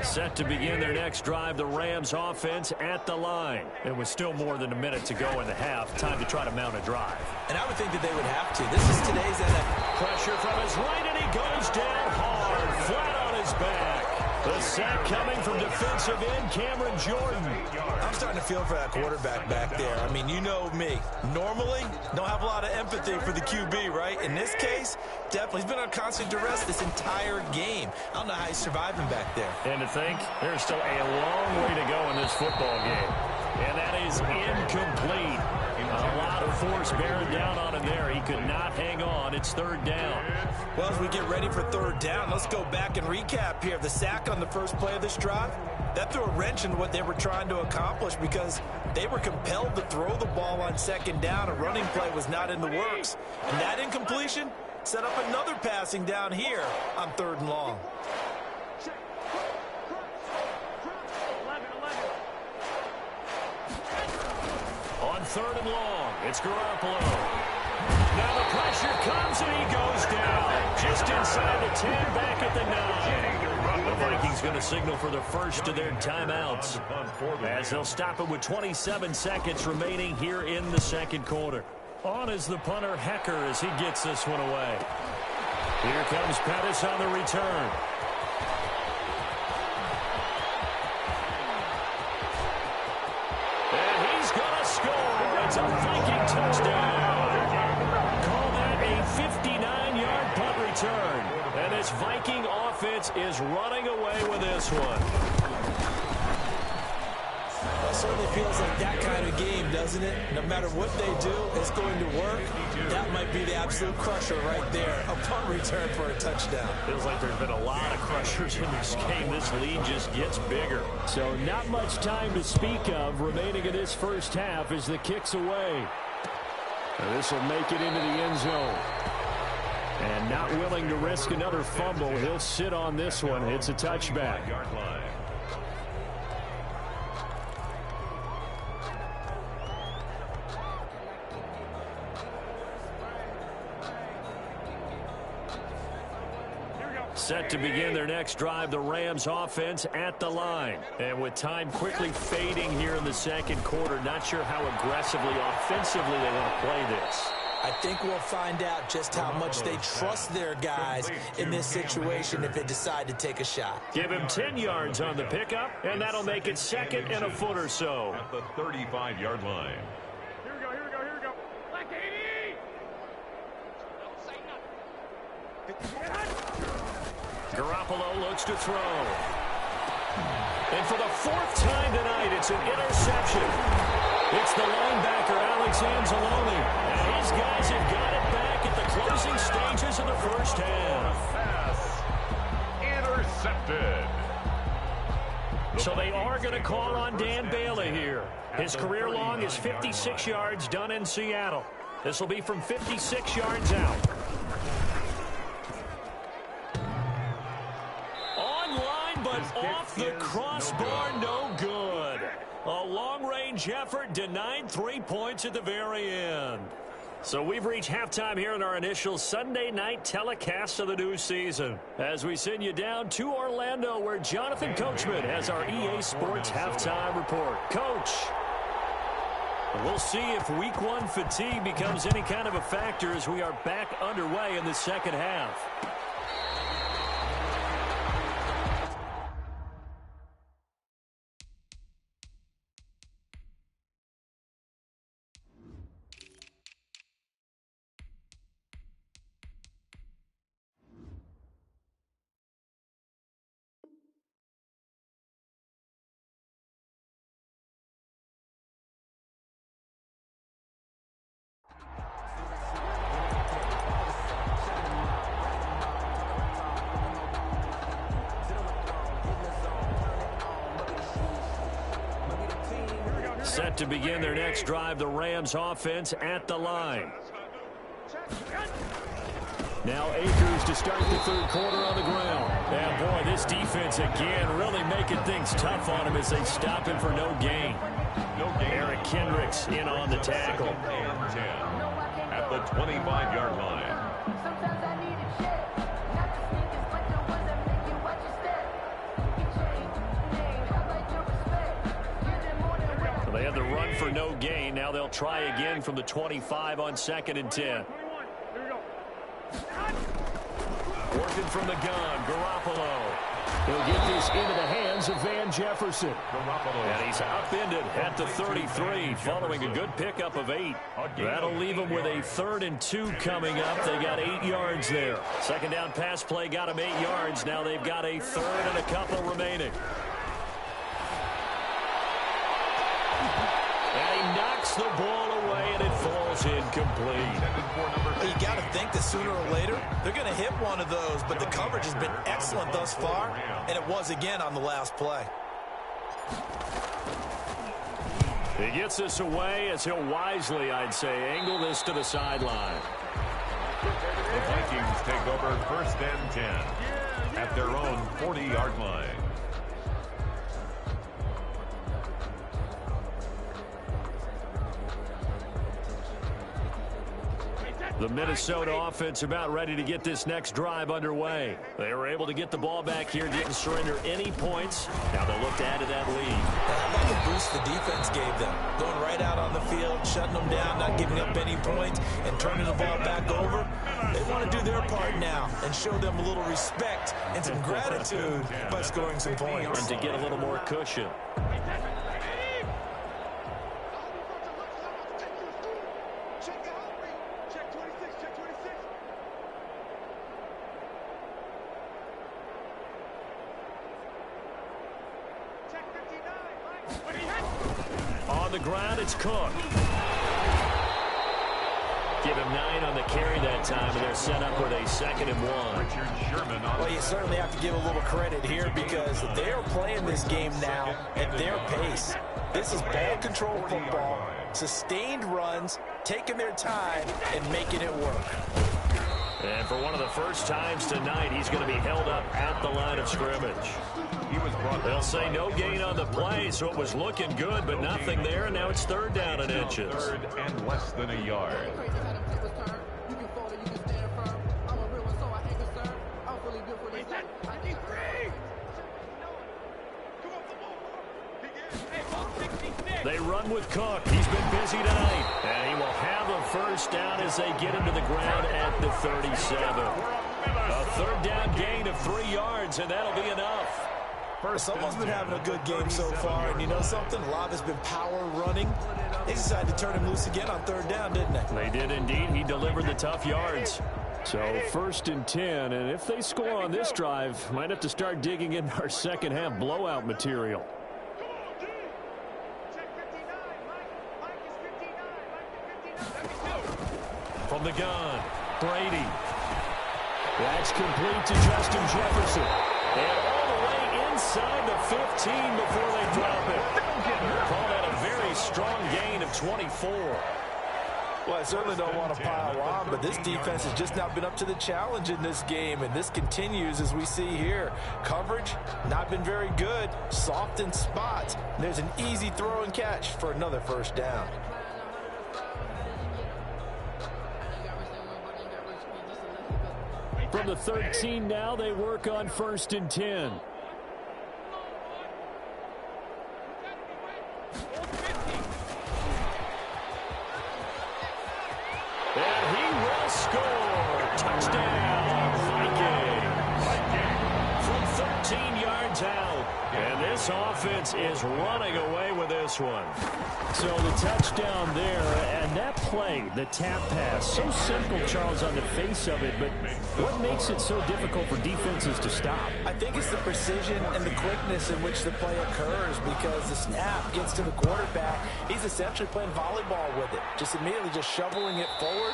E: Set to begin their next drive, the Rams offense at the line. And with still more than a minute to go in the half, time to try to mount a drive.
G: And I would think that they would have to. This is today's NFL.
E: Pressure from his right, and he goes down hard, flat on his back. The sack coming from defensive end Cameron Jordan.
G: I'm starting to feel for that quarterback back there. I mean, you know me. Normally, don't have a lot of empathy for the QB, right? In this case, definitely. He's been on constant duress this entire game. I don't know how he's surviving back there.
E: And to think, there's still a long way to go in this football game. And that is incomplete. A lot of force bearing down on him there. He could not hang on. It's 3rd down.
G: Well, as we get ready for 3rd down, let's go back and recap here. The sack on the first play of this drive, that threw a wrench into what they were trying to accomplish because they were compelled to throw the ball on 2nd down. A running play was not in the works. And that incompletion set up another passing down here on 3rd and long.
E: On 3rd and long, it's Garoppolo. Now the pressure comes and he goes down. Just inside the 10, back at the 9. The Vikings going to signal for the first of their timeouts as they'll stop it with 27 seconds remaining here in the 2nd quarter. On is the punter Hecker as he gets this one away. Here comes Pettis on the return. It's a Viking touchdown. Call that a 59-yard punt return. And this Viking offense is running away with this one.
G: Well, it certainly feels like that kind of game, doesn't it? No matter what they do, it's going to work. That might be the absolute crusher right there. A punt return for a touchdown.
E: Feels like there's been a lot of crushers in this game. This lead just gets bigger. So not much time to speak of remaining in this first half as the kick's away. This will make it into the end zone. And not willing to risk another fumble, he'll sit on this one. It's a touchback. Set to begin their next drive, the Rams offense at the line. And with time quickly fading here in the 2nd quarter, not sure how aggressively, offensively they want to play this.
G: I think we'll find out just how much they trust their guys in this situation if they decide to take a shot.
E: Give him 10 yards on the pickup, and that'll make it 2nd and a foot or so.
F: At the 35-yard line.
H: Here we go. Black 80.
E: Garoppolo looks to throw. And for the fourth time tonight, it's an interception. It's the linebacker, Alex Anzalone. And his guys have got it back at the closing stages of the first half.
F: Intercepted.
E: So they are going to call on Dan Bailey here. His career long is 56 yards done in Seattle. This will be from 56 yards out. Online, but off the crossbar, no good. A long-range effort denied 3 points at the very end. So we've reached halftime here in our initial Sunday night telecast of the new season, as we send you down to Orlando, where Jonathan Coachman has our EA Sports halftime report. Coach, we'll see if week one fatigue becomes any kind of a factor as we are back underway in the second half. Set to begin their next drive, the Rams offense at the line. Now Akers to start the third quarter on the ground. And boy, this defense again really making things tough on him as they stop him for no gain. Eric Kendricks in on the tackle.
F: At the 25-yard line.
E: They had the run for no gain. Now they'll try again from the 25 on 2nd and 10. Working from the gun, Garoppolo. He'll get this into the hands of Van Jefferson. And he's upended at the 33 following a good pickup of 8. That'll leave them with a 3rd and 2 coming up. They got 8 yards there. Second down pass play got them 8 yards. Now they've got a 3rd and a couple remaining. Knocks the ball away, and it falls incomplete.
G: You got to think that sooner or later, they're going to hit one of those, but the coverage has been excellent thus far, and it was again on the last play.
E: He gets this away as he'll wisely, I'd say, angle this to the sideline.
F: The Vikings take over 1st and 10 at their own 40-yard line.
E: The Minnesota offense about ready to get this next drive underway. They were able to get the ball back here, didn't surrender any points. Now they'll look to add to that lead.
G: How about the boost the defense gave them? Going right out on the field, shutting them down, not giving up any points, and turning the ball back over. They want to do their part now and show them a little respect and some gratitude by scoring some points.
E: And to get a little more cushion. On the ground, it's Cook. Give him 9 on the carry that time, and they're set up with a 2nd and 1.
G: Well, you certainly have to give a little credit here because they are playing this game now at their pace. This is ball control football, sustained runs, taking their time, and making it work.
E: And for one of the first times tonight, he's going to be held up at the line of scrimmage. They'll say no gain on the play, so it was looking good, but nothing there, and now it's 3rd down and inches.
F: 3rd and less than a yard.
E: They run with Cook. He's been busy tonight. And he will have a 1st down as they get him to the ground at the 37. A 3rd down gain of 3 yards, and that'll be enough.
G: Someone's been having a good game so far, and you know something? A lot has been power running. They decided to turn him loose again on 3rd down, didn't they?
E: They did indeed. He delivered the tough yards. So 1st and 10, and if they score on this drive, might have to start digging in our second half blowout material. From the gun, Brady. That's complete to Justin Jefferson. And all the way inside the 15 before they drop it. Call that a very strong gain of 24.
G: Well, I certainly don't want to pile on, but this defense has just not been up to the challenge in this game, and this continues as we see here. Coverage, not been very good, soft in spots. There's an easy throw and catch for another first down.
E: From the 13 now, they work on 1st and 10. And he will score. Touchdown, Viking. From 13 yards out. And this offense is running away with this one. So the touchdown there, and that play, the tap pass, so simple, Charles, on the face of it, but what makes it so difficult for defenses to stop?
G: I think it's the precision and the quickness in which the play occurs, because the snap gets to the quarterback. He's essentially playing volleyball with it, just immediately just shoveling it forward.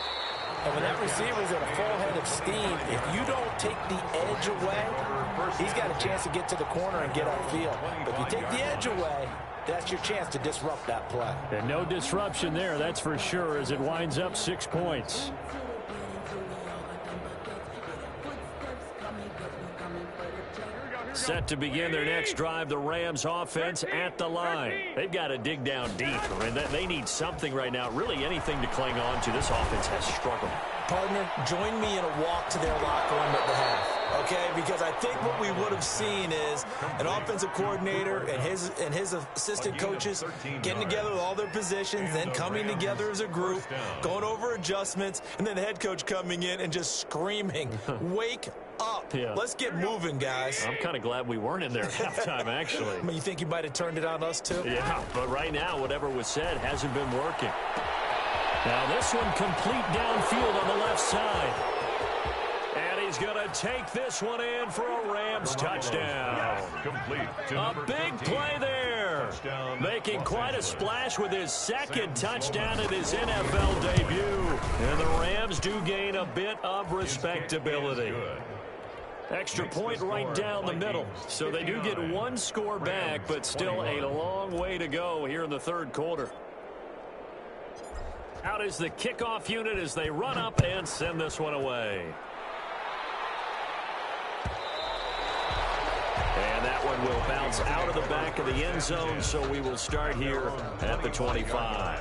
G: And when that receiver's at a full head of steam, if you don't take the edge away, he's got a chance to get to the corner and get upfield. But if you take the edge away, that's your chance to disrupt that play.
E: And no disruption there, that's for sure, as it winds up 6 points. Set to begin their next drive, the Rams offense at the line. They've got to dig down deep, and they need something right now, really anything to cling on to. This offense has struggled.
G: Partner, join me in a walk to their locker room at the half, okay? Because I think what we would have seen is an offensive coordinator and his assistant coaches getting together with all their positions, then coming together as a group, going over adjustments, and then the head coach coming in and just screaming, wake up. Yeah. Let's get moving, guys.
E: I'm kind of glad we weren't in there at halftime, actually.
G: I mean, you think you might have turned it on us, too?
E: Yeah, but right now, whatever was said hasn't been working. Now this one complete downfield on the left side. And he's going to take this one in for a Rams touchdown. A big play there. Making quite a splash with his second touchdown in his NFL debut. And the Rams do gain a bit of respectability. Extra point right down the middle. So they do get one score back, but still a long way to go here in the third quarter. Out is the kickoff unit as they run up and send this one away. And that one will bounce out of the back of the end zone, so we will start here at the 25.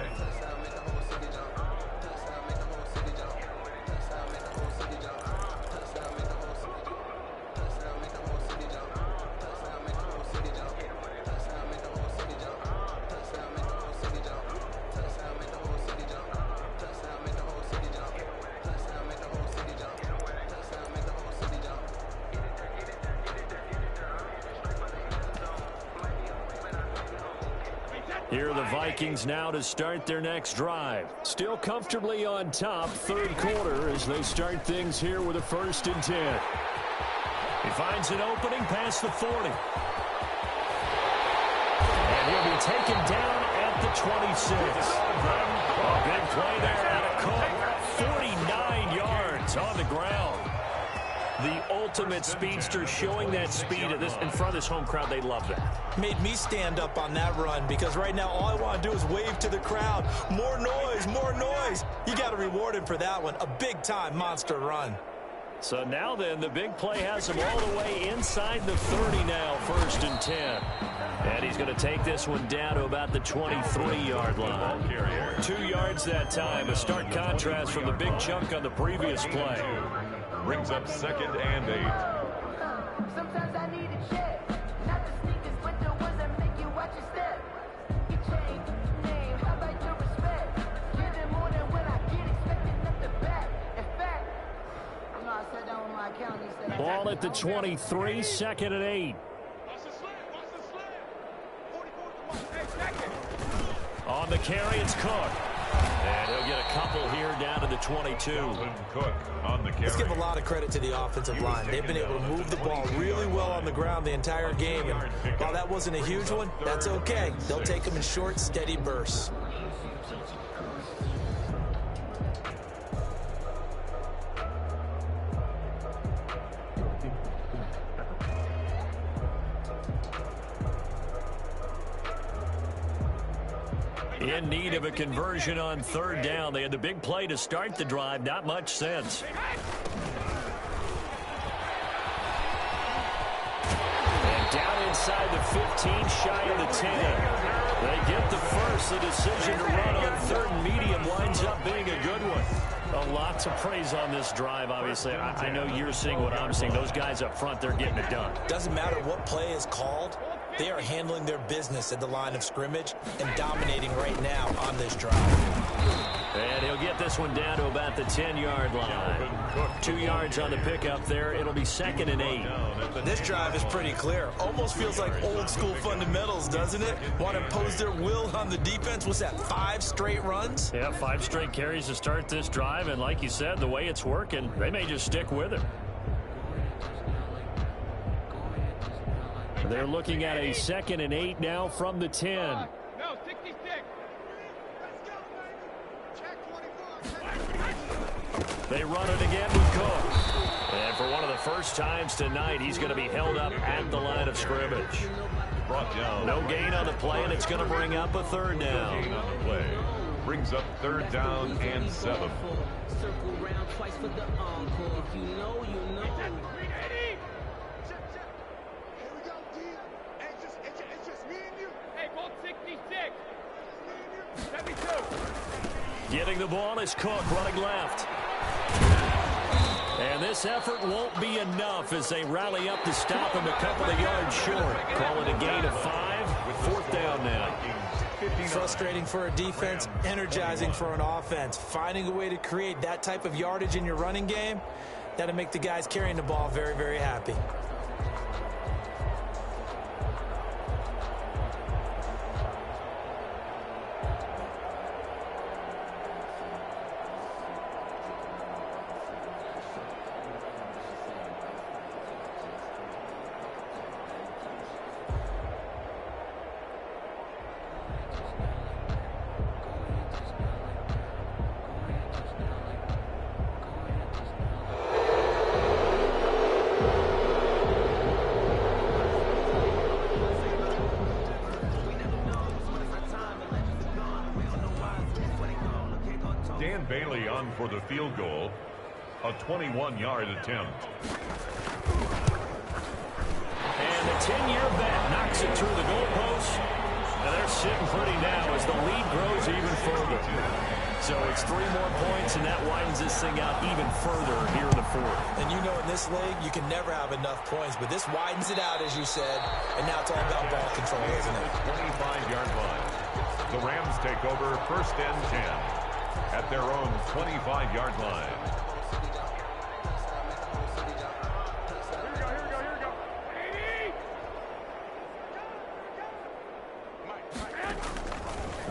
E: Here are the Vikings now to start their next drive. Still comfortably on top, third quarter, as they start things here with a 1st and 10. He finds an opening past the 40. And he'll be taken down at the 26. A big play there out of Cook. 49 yards on the ground. The ultimate speedster, showing that speed in front of this home crowd. They love that.
G: Made me stand up on that run, because right now all I want to do is wave to the crowd. More noise, more noise. You got to reward him for that one. A big-time monster run.
E: So now then, the big play has him all the way inside the 30 now, 1st and 10. And he's going to take this one down to about the 23-yard line. 2 yards that time, a stark contrast from the big chunk on the previous play.
F: Brings up 2nd and 8.
C: Sometimes I need a check. Not the sneakers, but the ones that make you watch your step. You change name, how about your respect? Give them more than when I get expected up the back. In fact, you know, I sat down with my accountant. He said,
E: ball at the 23, 2nd and 8. On the carry, it's Cook. And he'll get a couple here down to the 22.
F: Cook on the carry.
G: Let's give a lot of credit to the offensive line. They've been able to move the ball really well on the ground the entire game. And while that wasn't a huge one, that's okay. They'll take them in short, steady bursts.
E: In need of a conversion on third down. They had the big play to start the drive. Not much sense. And down inside the 15, shy of the 10. They get the first. The decision to run on third and medium winds up being a good one. A lot to praise on this drive, obviously. I know you're seeing what I'm seeing. Those guys up front, they're getting it done.
G: Doesn't matter what play is called. They are handling their business at the line of scrimmage and dominating right now on this drive.
E: And he'll get this one down to about the 10-yard line. 2 yards on the pickup there. It'll be 2nd and 8.
G: This drive is pretty clear. Almost feels like old school fundamentals, doesn't it? Want to impose their will on the defense. What's that, 5 straight runs?
E: Yeah, 5 straight carries to start this drive. And like you said, the way it's working, they may just stick with it. They're looking at a 2nd and 8 now from the 10.
H: No, 66.
E: They run it again with Cook. And for one of the first times tonight, he's going to be held up at the line of scrimmage.
F: Brought down.
E: No gain on the play, and it's going to bring up a third down.
F: Gain on the play. Brings up third down and 7.
I: Circle round twice for the encore. If you know, you know.
E: Getting the ball is Cook running left. And this effort won't be enough as they rally up to stop him a couple of yards short. Call it a gain of 5. 4th down now.
G: Frustrating for a defense, energizing for an offense. Finding a way to create that type of yardage in your running game, that'll make the guys carrying the ball very, very happy.
F: Dan Bailey on for the field goal. A 21-yard attempt.
E: And the 10-year vet knocks it through the goalpost. And they're sitting pretty now as the lead grows even further. So it's 3 more points, and that widens this thing out even further here in the 4th.
G: And you know in this league, you can never have enough points, but this widens it out, as you said, and now it's all about ball control, isn't it?
F: 25-yard line. The Rams take over 1st and 10 at their own 25-yard line.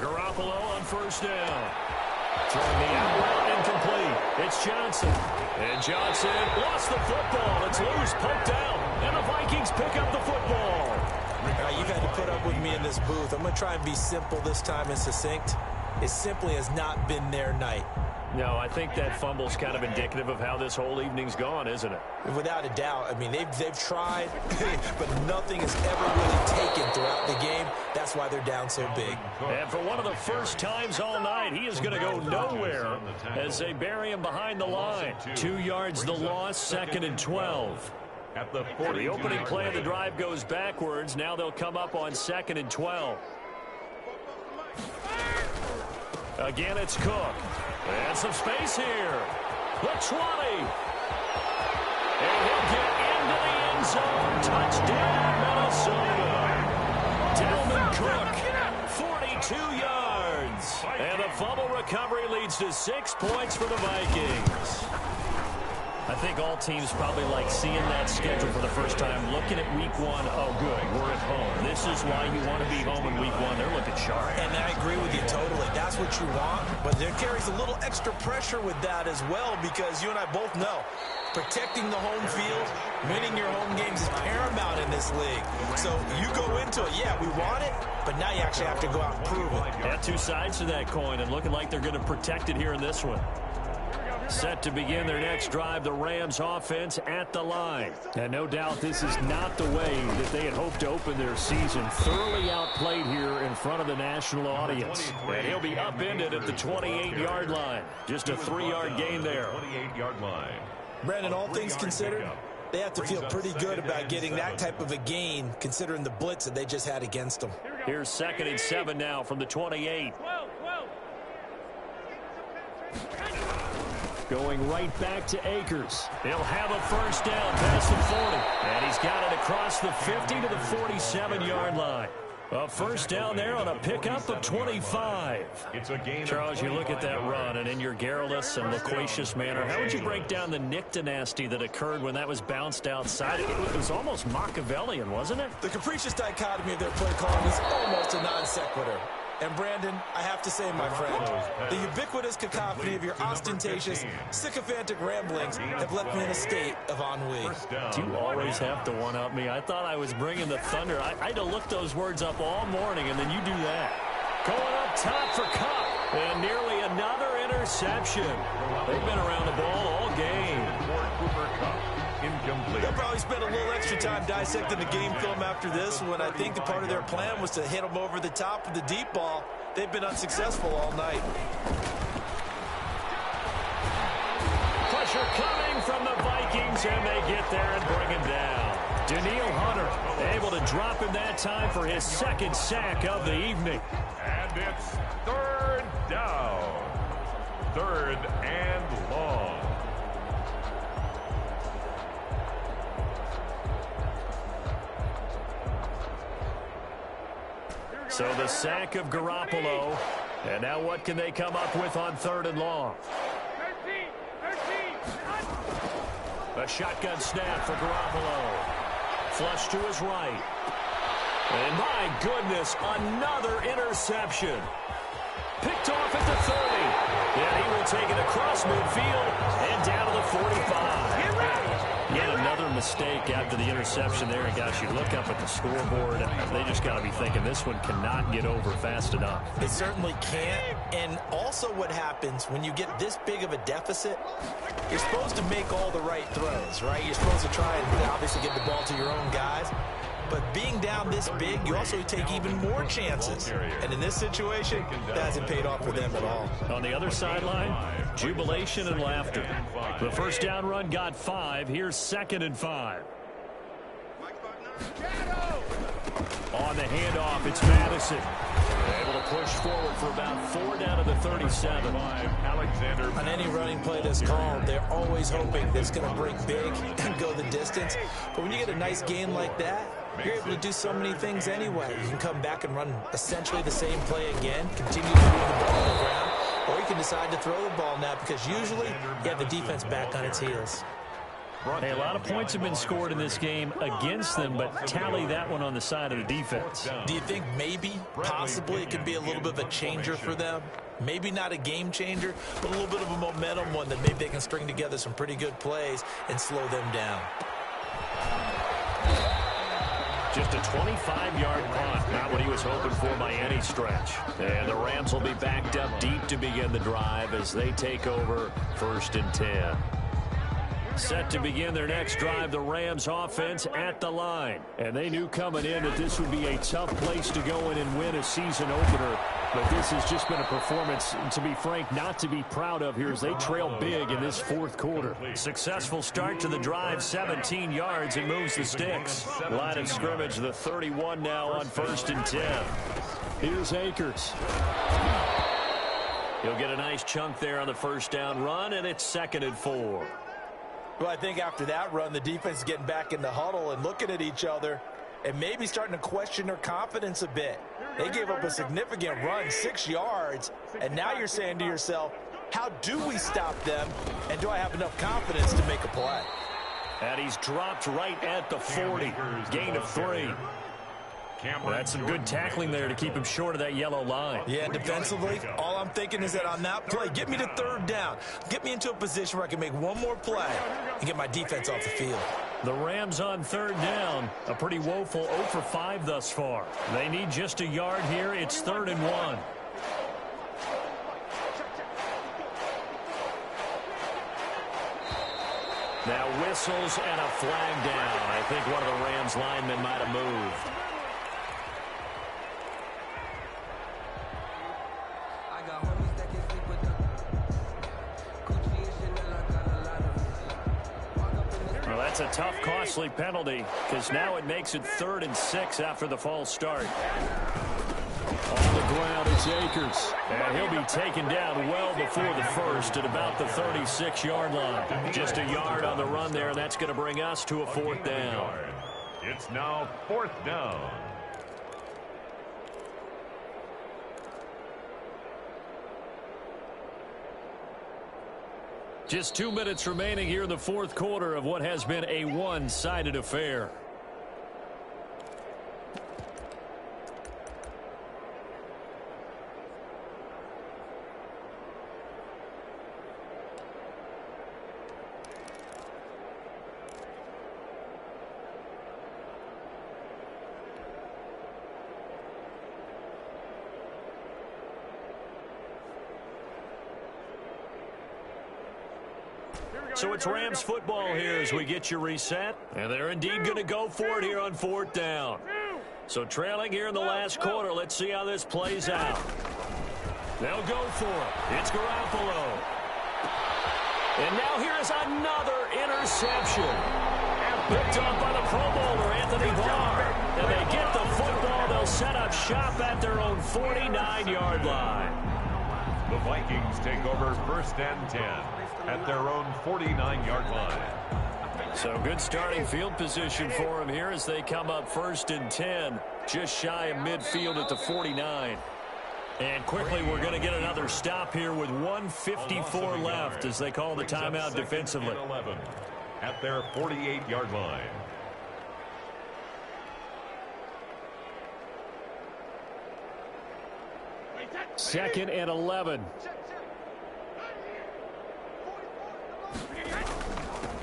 E: Garoppolo on 1st down. Throwing the out route incomplete. It's Johnson. And Johnson lost the football. It's loose, poked out. And the Vikings pick up the football.
G: You've had to put up with me in this booth. I'm going to try and be simple this time and succinct. It simply has not been their night.
E: No, I think that fumble's kind of indicative of how this whole evening's gone, isn't it?
G: Without a doubt. I mean, they've tried, but nothing has ever really taken throughout the game. That's why they're down so big.
E: And for one of the first times all night, he is going to go nowhere as they bury him behind the line. 2 yards the loss, 2nd and 12.
F: At the
E: The opening play of the drive goes backwards. Now they'll come up on 2nd and 12. Again, it's Cook. And some space here. The 20. And he'll get into the end zone. Touchdown, Minnesota. Dalvin Cook, 42 yards. And the fumble recovery leads to 6 points for the Vikings. I think all teams probably like seeing that schedule for the first time, looking at week one. Oh, good, we're at home. This is why you want to be home in week one. They're looking sharp.
G: And I agree with you totally. That's what you want, but there carries a little extra pressure with that as well, because you and I both know protecting the home field, winning your home games is paramount in this league. So you go into it, yeah, we want it, but now you actually have to go out and prove it.
E: Yeah, two sides to that coin, and looking like they're going to protect it here in this one. Set to begin their next drive, the Rams offense at the line. And no doubt this is not the way that they had hoped to open their season. Thoroughly outplayed here in front of the national audience. And he'll be upended at the 28-yard line. Just a 3-yard gain there.
F: 28-yard line.
G: Brandon, all things considered, they have to feel pretty good about getting that type of a gain, considering the blitz that they just had against them.
E: Here's 2nd and 7 now from the 28. Going right back to Akers. He'll have a first down past the 40. And he's got it across the 50 to the 47-yard line. A first down there on a pickup of 25.
F: It's a gain.
E: Charles, you look at that run, and in your garrulous and loquacious manner, how would you break down the Nick dynasty that occurred when that was bounced outside? It was almost Machiavellian, wasn't it?
G: The capricious dichotomy of their play calling is almost a non sequitur. And Brandon, I have to say, my friend, the ubiquitous cacophony of your ostentatious, sycophantic ramblings have left me in a state of ennui.
E: Do you always have to one-up me? I thought I was bringing the thunder. I had to look those words up all morning, and then you do that. Going up top for Kupp, and nearly another interception. They've been around the ball all game.
F: Cooper Kupp. Incomplete.
G: They'll probably spend a little extra time dissecting the game film after this one. I think the part of their plan was to hit them over the top with the deep ball. They've been unsuccessful all night.
E: Pressure coming from the Vikings, and they get there and bring him down. Danielle Hunter able to drop him that time for his 2nd sack of the evening.
F: And it's 3rd down. 3rd and long.
E: So the sack of Garoppolo. And now what can they come up with on 3rd and long? A shotgun snap for Garoppolo. Flush to his right. And my goodness, another interception. Picked off at the 30. And he will take it across midfield and down to the 45. Yet another mistake after the interception there. And gosh, you look up at the scoreboard, they just got to be thinking this one cannot get over fast enough.
G: It certainly can't. And also what happens when you get this big of a deficit, you're supposed to make all the right throws, right? You're supposed to try and obviously get the ball to your own guys. But being down this big, you also take even more chances. And in this situation, that hasn't paid off for them at all.
E: On the other sideline, jubilation and laughter. The first down run got 5. Here's 2nd and 5. On the handoff, it's Madison. Able to push forward for about 4 down to the 37.
F: Alexander.
G: On any running play that's called, they're always hoping that it's going to break big and go the distance. But when you get a nice gain like that, you're able to do so many things anyway. You can come back and run essentially the same play again, continue to move the ball on the ground, or you can decide to throw the ball now because usually you have the defense back on its heels.
E: Hey, a lot of points have been scored in this game against them, but tally that one on the side of the defense.
G: Do you think maybe, possibly, it could be a little bit of a changer for them? Maybe not a game changer, but a little bit of a momentum one that maybe they can string together some pretty good plays and slow them down.
E: Just a 25-yard punt, not what he was hoping for by any stretch. And the Rams will be backed up deep to begin the drive as they take over 1st and 10. Set to begin their next drive, the Rams offense at the line. And they knew coming in that this would be a tough place to go in and win a season opener. But this has just been a performance, to be frank, not to be proud of here as they trail big in this 4th quarter. Successful start to the drive, 17 yards, and moves the sticks. Line of scrimmage, the 31 now on 1st and 10. Here's Akers. He'll get a nice chunk there on the first down run, and it's 2nd and 4.
G: Well, I think after that run, the defense is getting back in the huddle and looking at each other and maybe starting to question their confidence a bit. They gave up a significant run, 6 yards, and now you're saying to yourself, How do we stop them? And do I have enough confidence to make a play?
E: And he's dropped right at the 40. Gain of 3. Well, that's some good tackling there to keep him short of that yellow line.
G: Yeah, defensively, all I'm thinking is that on that play, get me to 3rd down. Get me into a position where I can make one more play and get my defense off the field.
E: The Rams on 3rd down. A pretty woeful 0 for 5 thus far. They need just a yard here. It's 3rd and 1. Now whistles and a flag down. I think one of the Rams linemen might have moved. Well, that's a tough, costly penalty because now it makes it 3rd and 6 after the false start. On the ground, it's Akers. And he'll be taken down well before the first at about the 36-yard line. Just a yard on the run there, and that's going to bring us to a 4th down.
F: It's now 4th down.
E: Just 2 minutes remaining here in the 4th quarter of what has been a one-sided affair. So it's Rams football here as we get you reset. And they're indeed going to go for it here on 4th down. So trailing here in the last quarter. Let's see how this plays out. They'll go for it. It's Garoppolo. And now here is another interception. Picked up by the Pro Bowler, Anthony Barr. And they get the football. They'll set up shop at their own 49-yard line.
F: The Vikings take over 1st and 10 at their own 49-yard line.
E: So good starting field position for them here as they come up 1st and 10, just shy of midfield at the 49. And quickly we're going to get another stop here with 1:54 left as they call the timeout defensively.
F: 11 at their 48-yard line.
E: Second and 11.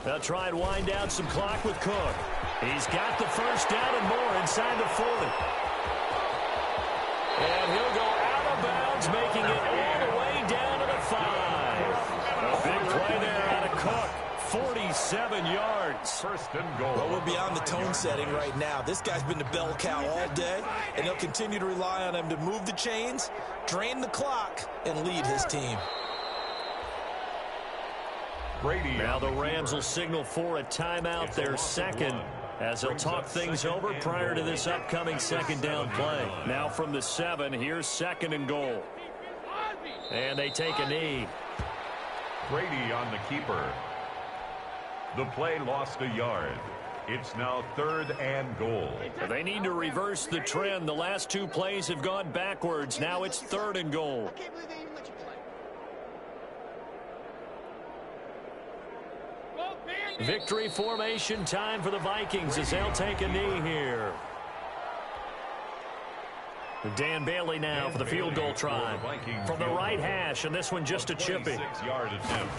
E: They'll try and wind down some clock with Cook. He's got the first down and more inside the 40. And he'll go out of bounds, making it all the way down to the 5. A big play there out of Cook. 47 yards.
F: 1st and goal.
G: Well, we're beyond the tone setting right now. This guy's been the bell cow all day, and they'll continue to rely on him to move the chains, drain the clock, and lead his team.
F: Brady.
E: Now the Rams will signal for a timeout, their second, as they'll talk things over prior to this upcoming 2nd down play. Now from the 7, here's 2nd and goal. And they take a knee.
F: Brady on the keeper. The play lost a yard. It's now 3rd and goal.
E: They need to reverse the trend. The last 2 plays have gone backwards. Now it's 3rd and goal. Victory formation time for the Vikings as they'll take a knee here. Dan Bailey now for the field goal try from the right hash, and this one just a chippy.
F: 6-yard attempt.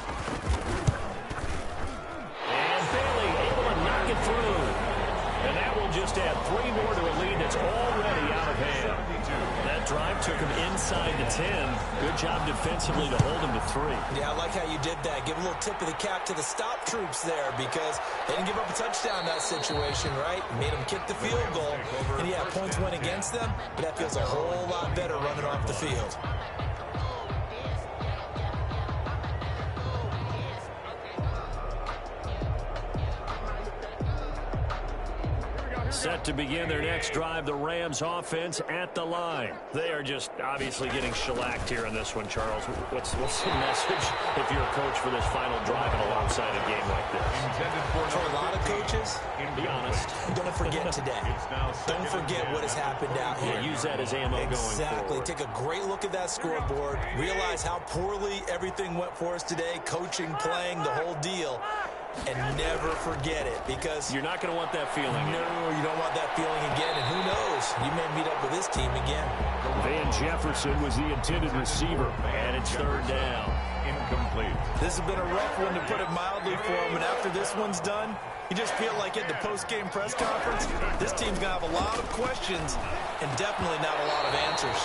E: And Bailey able to knock it through. And that will just add 3 more to a lead that's already out of hand. That drive took him inside the 10. Good job defensively to hold him to 3.
G: Yeah, I like how you did that. Give a little tip of the cap to the stop troops there because they didn't give up a touchdown in that situation, right? Made them kick the field goal. And yeah, points went against them, but that feels a whole lot better running off the field.
E: Set to begin their next drive, the Rams offense at the line. They are just obviously getting shellacked here in this one, Charles. What's the message if you're a coach for this final drive in a lopsided game like this?
G: For a lot of coaches,
E: be honest,
G: don't forget today. Don't forget what has happened out here.
E: Yeah, use that as ammo going forward.
G: Exactly. Take a great look at that scoreboard. Realize how poorly everything went for us today, coaching, playing, the whole deal. And never forget it, because
E: you're not going to want that feeling.
G: No, you don't want that feeling again. And who knows? You may meet up with this team again.
E: Van Jefferson was the intended receiver, and it's third down.
F: Incomplete.
G: This has been a rough one, to put it mildly, for him. And after this one's done, you just feel like at the post-game press conference, this team's going to have a lot of questions and definitely not a lot of answers.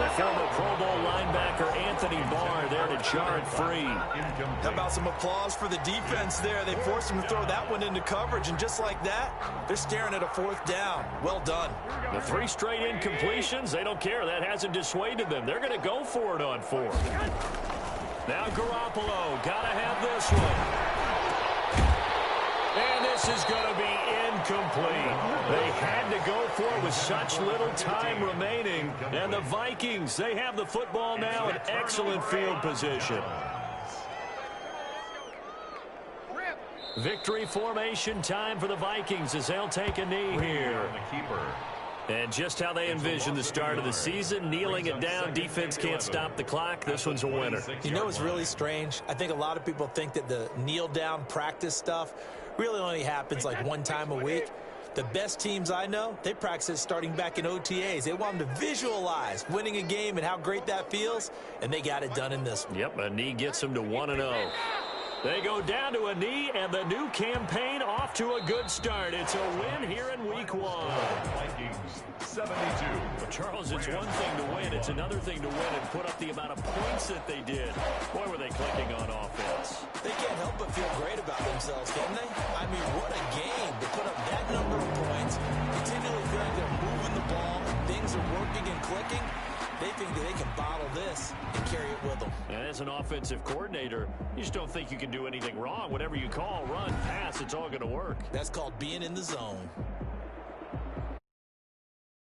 E: The former Pro Bowl linebacker Anthony Barr there to jar it free.
G: How about some applause for the defense there? They forced him to throw that one into coverage, and just like that, they're staring at a fourth down. Well done.
E: The 3 straight incompletions, they don't care. That hasn't dissuaded them. They're going to go for it on 4th. Now Garoppolo, got to have this one. And this is going to be incomplete. They had to go for it with such little time remaining. And the Vikings, they have the football now in excellent field position. Victory formation time for the Vikings as they'll take a knee here. And just how they envisioned the start of the season, kneeling it down, defense can't stop the clock. This one's a winner.
G: You know what's really strange? I think a lot of people think that the kneel-down practice stuff really only happens like one time a week. The best teams I know, they practice it starting back in OTAs. They want them to visualize winning a game and how great that feels, and they got it done in this one.
E: Yep, a knee gets them to 1-0. They go down to a knee, and the new campaign off to a good start. It's a win here in Week 1.
F: Vikings 72.
E: But Charles, it's one thing to win. It's another thing to win and put up the amount of points that they did. Boy, were they clicking on offense.
G: They can't help but feel great about themselves, can they? I mean, what a game to put up that number of points, continually feel like they're moving the ball, things are working and clicking. They think that they can bottle this and carry it with them.
E: And as an offensive coordinator, you just don't think you can do anything wrong. Whatever you call, run, pass, it's all going to work.
G: That's called being in the zone.